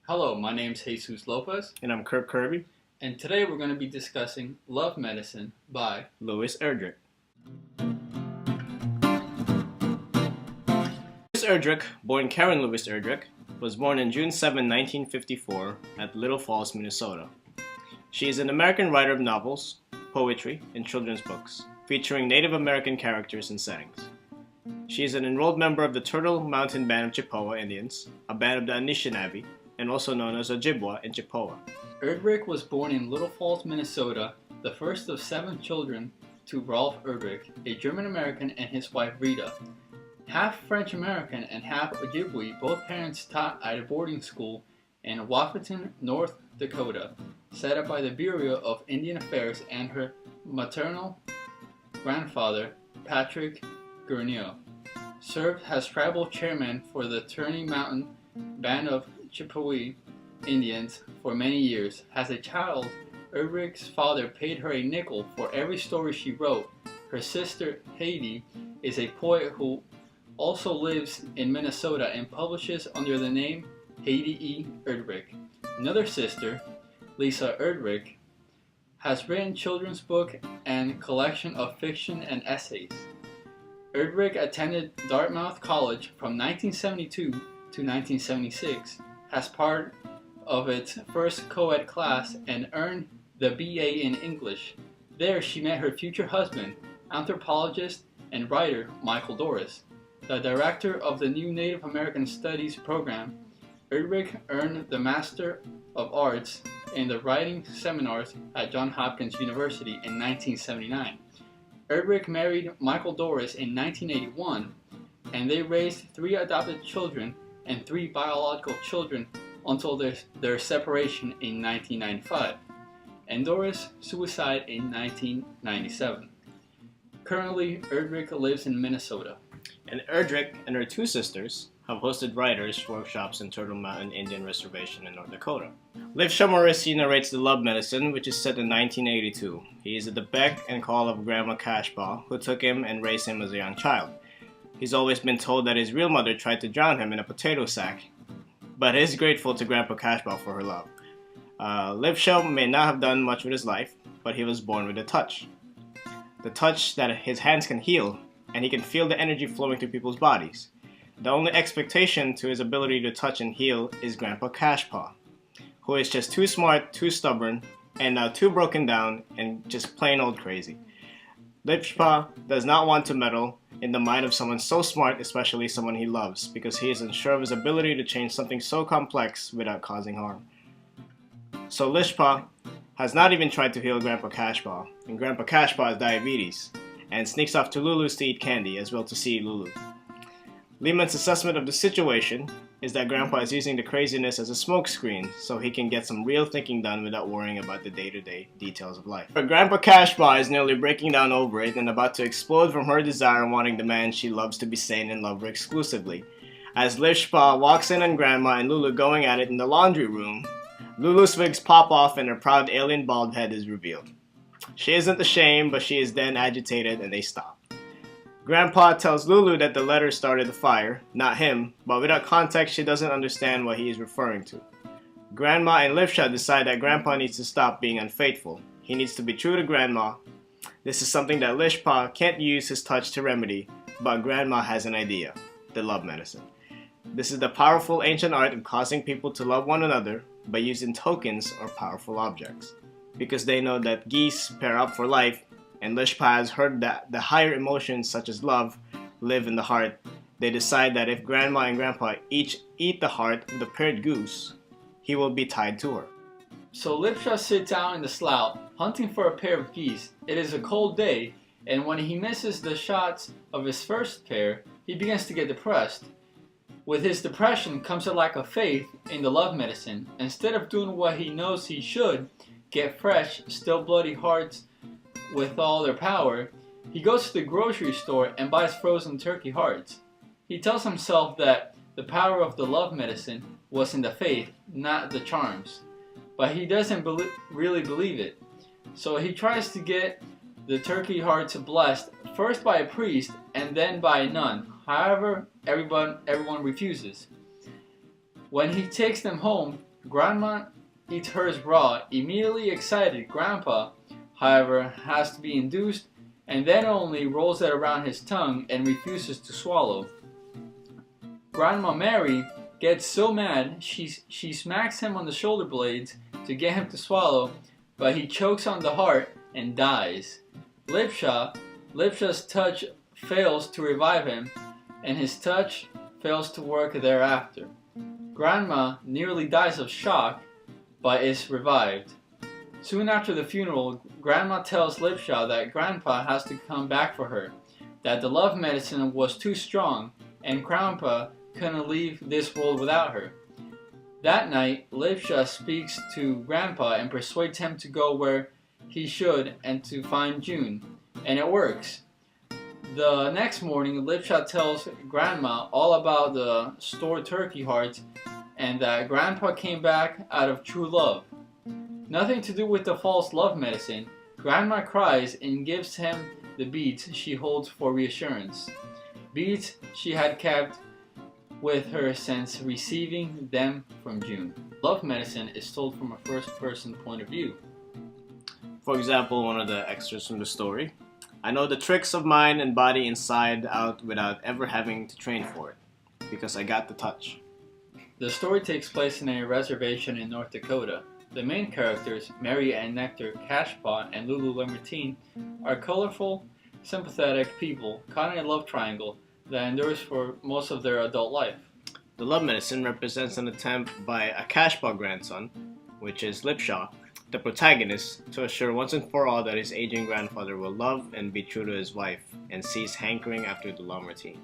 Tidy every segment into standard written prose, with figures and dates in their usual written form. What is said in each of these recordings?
Hello, my name's Jesus Lopez, And I'm Kirk Kirby. and today we're going to be discussing Love Medicine by Louis Erdrich. Louis Erdrich, born Karen Louis Erdrich, was born on June 7, 1954, at Little Falls, Minnesota. She is an American writer of novels, poetry, and children's books, featuring Native American characters and settings. She is an enrolled member of the Turtle Mountain Band of Chippewa Indians, a band of the Anishinaabe, and also known as Ojibwa in Chippewa. Erdrich was born in Little Falls, Minnesota, the first of 7 children to Rolf Erdrich, a German-American, and his wife Rita. Half French-American and half Ojibwe, both parents taught at a boarding school in Wahpeton, North Dakota, set up by the Bureau of Indian Affairs, and her maternal grandfather, Patrick Gourneau, served as tribal chairman for the Turtle Mountain Band of Chippewa Indians for many years. As a child, Erdrich's father paid her a nickel for every story she wrote. Her sister, Heidi, is a poet who also lives in Minnesota and publishes under the name Heidi E. Erdrich. Another sister, Lisa Erdrich, has written children's book and collection of fiction and essays. Erdrich attended Dartmouth College from 1972 to 1976 as part of its first co-ed class and earned the BA in English. There she met her future husband, anthropologist and writer Michael Doris. The director of the new Native American Studies program. Erdrich earned the Master of Arts in the Writing Seminars at Johns Hopkins University in 1979. Erdrich married Michael Doris in 1981, and they raised 3 adopted children and 3 biological children until their separation in 1995, and Doris' suicide in 1997. Currently, Erdrich lives in Minnesota. And Erdrich and her 2 sisters have hosted writers' workshops in Turtle Mountain Indian Reservation in North Dakota. Livsha Morrissey narrates The Love Medicine, which is set in 1982. He is at the beck and call of Grandma Cashpaw, who took him and raised him as a young child. He's always been told that his real mother tried to drown him in a potato sack, but is grateful to Grandpa Cashpaw for her love. Livsha may not have done much with his life, but he was born with a touch. The touch that his hands can heal, and he can feel the energy flowing through people's bodies. The only expectation to his ability to touch and heal is Grandpa Cashpaw, who is just too smart, too stubborn, and now too broken down and just plain old crazy. Livsha does not want to meddle in the mind of someone so smart, especially someone he loves, because he is unsure of his ability to change something so complex without causing harm. So Livsha has not even tried to heal Grandpa Cashpaw, and Grandpa Cashpaw has diabetes, and sneaks off to Lulu's to eat candy as well to see Lulu. Lehman's assessment of the situation is that Grandpa is using the craziness as a smokescreen so he can get some real thinking done without worrying about the day-to-day details of life. But Grandpa Cashpaw is nearly breaking down over it and about to explode from her desire wanting the man she loves to be sane and love her exclusively. As Livsha walks in on Grandma and Lulu going at it in the laundry room, Lulu's wigs pop off and her proud alien bald head is revealed. She isn't ashamed, but she is then agitated and they stop. Grandpa tells Lulu that the letter started the fire, not him, but without context she doesn't understand what he is referring to. Grandma and Livsha decide that Grandpa needs to stop being unfaithful. He needs to be true to Grandma. This is something that Livsha can't use his touch to remedy, but Grandma has an idea, the love medicine. This is the powerful ancient art of causing people to love one another by using tokens or powerful objects. Because they know that geese pair up for life, and Livsha has heard that the higher emotions such as love live in the heart, they decide that if Grandma and Grandpa each eat the heart of the paired goose, he will be tied to her. So Livsha sits out in the slough, hunting for a pair of geese. It is a cold day, and when he misses the shots of his first pair, he begins to get depressed. With his depression comes a lack of faith in the love medicine. Instead of doing what he knows he should, get fresh, still bloody hearts with all their power, he goes to the grocery store and buys frozen turkey hearts. He tells himself that the power of the love medicine was in the faith, not the charms. But he doesn't really believe it. So he tries to get the turkey hearts blessed first by a priest and then by a nun. However, everyone refuses. When he takes them home, Grandma eats hers raw. Immediately excited, Grandpa, however, has to be induced and then only rolls it around his tongue and refuses to swallow. Grandma Mary gets so mad she smacks him on the shoulder blades to get him to swallow, but he chokes on the heart and dies. Lipsha's touch fails to revive him, and his touch fails to work thereafter. Grandma nearly dies of shock, but is revived. Soon after the funeral, Grandma tells Lipsha that Grandpa has to come back for her, that the love medicine was too strong, and Grandpa couldn't leave this world without her. That night, Lipsha speaks to Grandpa and persuades him to go where he should and to find June, and it works. The next morning, Lipsha tells Grandma all about the stored turkey hearts and that Grandpa came back out of true love. Nothing to do with the false love medicine. Grandma cries and gives him the beads she holds for reassurance. Beads she had kept with her since receiving them from June. Love medicine is told from a first-person point of view. For example, one of the extras from the story. I know the tricks of mind and body inside out without ever having to train for it, because I got the touch. The story takes place in a reservation in North Dakota. The main characters, Mary and Nectar Cashpaw and Lulu Lamartine, are colorful, sympathetic people caught in a love triangle that endures for most of their adult life. The love medicine represents an attempt by a Cashpaw grandson, which is Lipsha, the protagonist, to assure once and for all that his aging grandfather will love and be true to his wife and cease hankering after the Lamartine.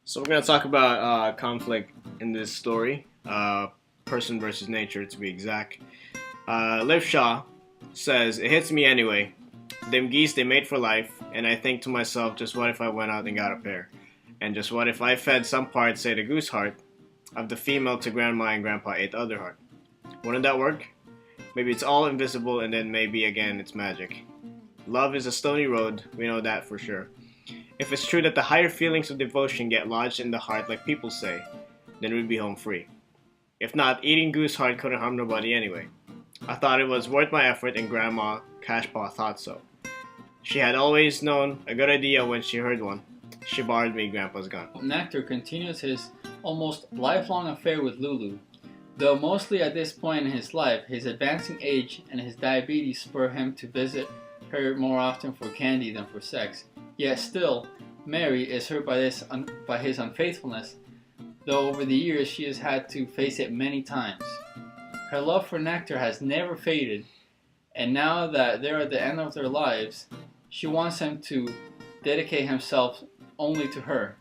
So we're going to talk about conflict in this story, person versus nature to be exact. Lipsha says, "It hits me anyway. Them geese, they mate for life, and I think to myself, just what if I went out and got a pair? And just what if I fed some part, say the goose heart, of the female to Grandma and Grandpa ate the other heart? Wouldn't that work? Maybe it's all invisible and then maybe again it's magic. Love is a stony road, we know that for sure. If it's true that the higher feelings of devotion get lodged in the heart like people say, then we'd be home free. If not, eating goose heart couldn't harm nobody anyway. I thought it was worth my effort and Grandma Cashpaw thought so. She had always known a good idea when she heard one. She borrowed me Grandpa's gun." Nectar continues his almost lifelong affair with Lulu. Though mostly at this point in his life, his advancing age and his diabetes spur him to visit her more often for candy than for sex. Yet still, Mary is hurt by his unfaithfulness, though over the years she has had to face it many times. Her love for Nectar has never faded, and now that they're at the end of their lives, she wants him to dedicate himself only to her.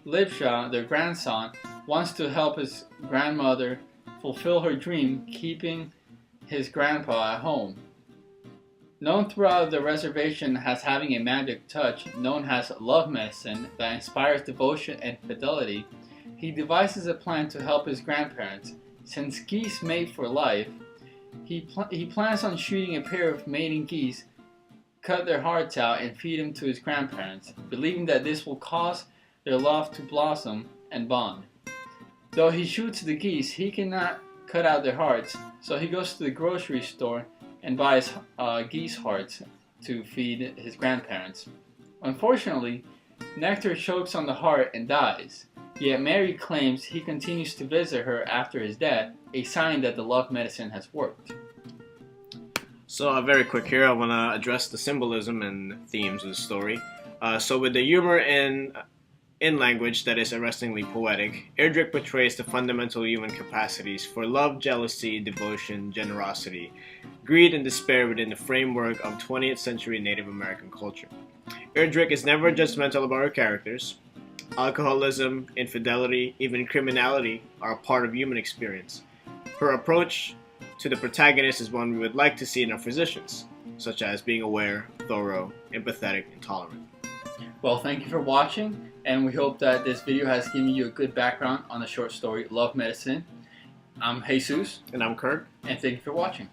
Lipsha, their grandson, wants to help his grandmother fulfill her dream, keeping his grandpa at home. Known throughout the reservation as having a magic touch known as love medicine that inspires devotion and fidelity, he devises a plan to help his grandparents. Since geese mate for life, he plans on shooting a pair of mating geese, cut their hearts out, and feed them to his grandparents, believing that this will cause their love to blossom and bond. Though he shoots the geese, he cannot cut out their hearts, so he goes to the grocery store and buys geese hearts to feed his grandparents. Unfortunately, Nectar chokes on the heart and dies, yet Mary claims he continues to visit her after his death, a sign that the love medicine has worked. So very quick here, I want to address the symbolism and themes of the story. So with the humor in language that is arrestingly poetic, Erdrich portrays the fundamental human capacities for love, jealousy, devotion, generosity, greed, and despair within the framework of 20th century Native American culture. Erdrich is never judgmental about her characters. Alcoholism, infidelity, even criminality are a part of human experience. Her approach to the protagonist is one we would like to see in our physicians, such as being aware, thorough, empathetic, and tolerant. Well, thank you for watching, and we hope that this video has given you a good background on the short story Love Medicine. I'm Jesus. And I'm Kirk. And thank you for watching.